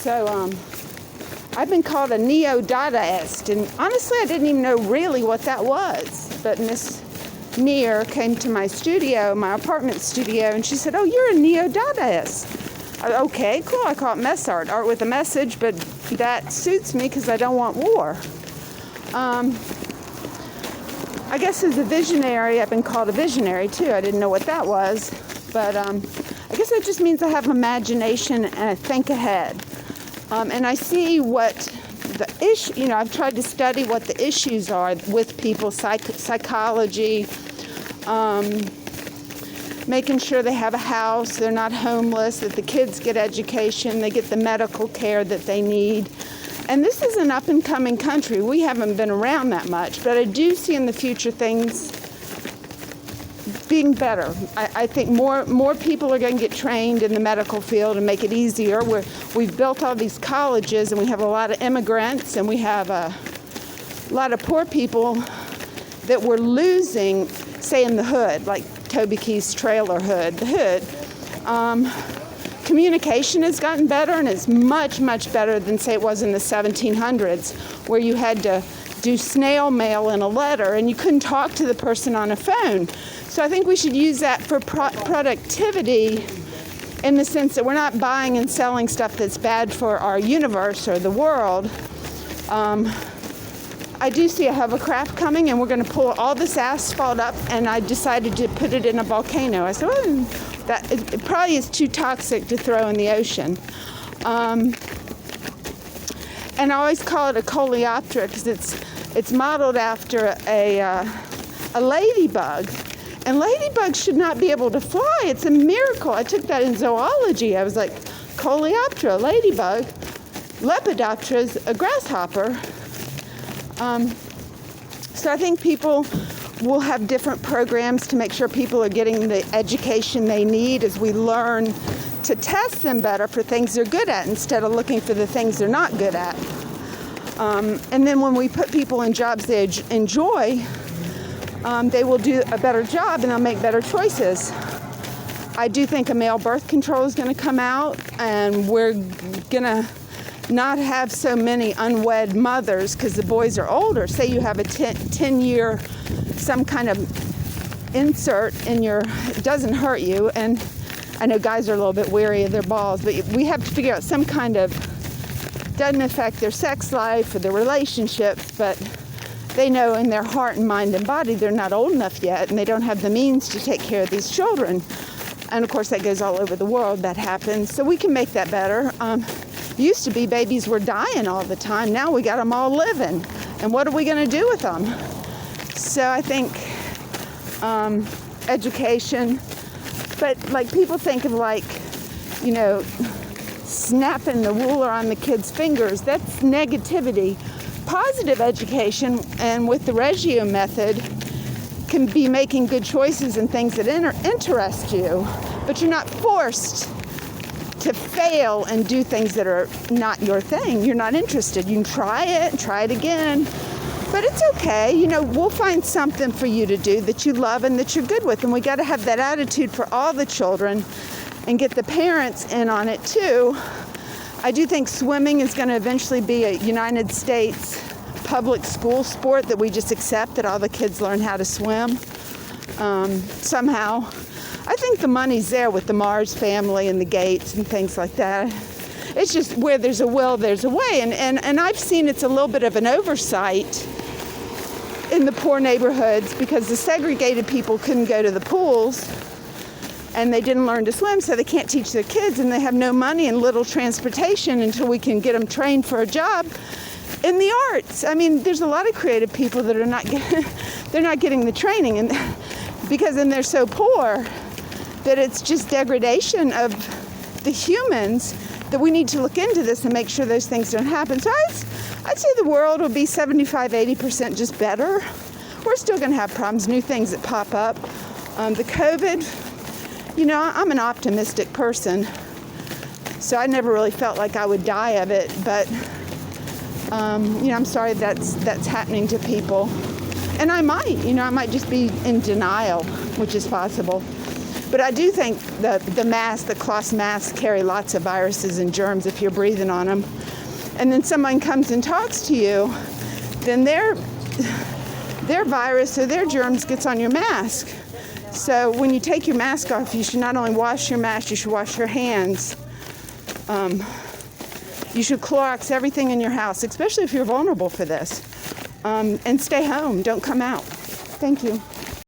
So I've been called a neo-Dadaist, and honestly I didn't even know really what that was. But Miss Neer came to my studio, my apartment studio, and she said, "Oh, you're a neo-Dadaist." Okay, cool. I call it mess art with a message, but that suits me because I don't want war. I guess as a visionary, I've been called a visionary too. I didn't know what that was, but I guess that just means I have imagination and I think ahead. And I see what the issue, I've tried to study what the issues are with people, psychology, making sure they have a house, they're not homeless, that the kids get education, they get the medical care that they need. And this is an up-and-coming country. We haven't been around that much, but I do see in the future things being better. I think more people are going to get trained in the medical field and make it easier. We've built all these colleges, and we have a lot of immigrants, and we have a lot of poor people that we're losing, say in the hood, like Toby Keith's trailer hood, the hood. Communication has gotten better, and it's much, much better than, say, it was in the 1700s, where you had to do snail mail in a letter, and you couldn't talk to the person on a phone. So I think we should use that for productivity in the sense that we're not buying and selling stuff that's bad for our universe or the world. I do see a hovercraft coming, and we're going to pull all this asphalt up, and I decided to put it in a volcano. I said, well, that it probably is too toxic to throw in the ocean. And I always call it a coleoptera because it's modeled after a ladybug. And ladybugs should not be able to fly. It's a miracle. I took that in zoology. I was like, coleoptera, ladybug, Lepidoptera's a grasshopper. So I think people will have different programs to make sure people are getting the education they need as we learn to test them better for things they're good at instead of looking for the things they're not good at. And then when we put people in jobs they enjoy, they will do a better job and they'll make better choices. I do think a male birth control is going to come out, and we're going to not have so many unwed mothers because the boys are older. Say you have a 10-year some kind of insert in your, it doesn't hurt you, and I know guys are a little bit weary of their balls, but we have to figure out some kind of, doesn't affect their sex life or their relationships, but they know in their heart and mind and body they're not old enough yet, and they don't have the means to take care of these children. And of course that goes all over the world, that happens. So we can make that better. Used to be babies were dying all the time. Now we got them all living. And what are we going to do with them? So I think education, but like people think of like, snapping the ruler on the kids' fingers. That's negativity. Positive education, and with the Reggio method, can be making good choices and things that interest you, but you're not forced to fail and do things that are not your thing. You're not interested. You can try it again, but it's okay. We'll find something for you to do that you love and that you're good with, and we got to have that attitude for all the children and get the parents in on it too. I do think swimming is going to eventually be a United States public school sport, that we just accept that all the kids learn how to swim somehow. I think the money's there with the Mars family and the Gates and things like that. It's just where there's a will, there's a way. And I've seen it's a little bit of an oversight in the poor neighborhoods because the segregated people couldn't go to the pools and they didn't learn to swim, so they can't teach their kids, and they have no money and little transportation until we can get them trained for a job in the arts. I mean, there's a lot of creative people that are they're not getting the training, and because then they're so poor that it's just degradation of the humans, that we need to look into this and make sure those things don't happen. So I'd say the world will be 75-80% just better. We're still going to have problems, new things that pop up. The COVID, I'm an optimistic person, so I never really felt like I would die of it, but I'm sorry that's happening to people. And I might just be in denial, which is possible. But I do think the cloth masks carry lots of viruses and germs if you're breathing on them. And then someone comes and talks to you, then their virus or their germs gets on your mask. So when you take your mask off, you should not only wash your mask, you should wash your hands. You should Clorox everything in your house, especially if you're vulnerable for this. And stay home. Don't come out. Thank you.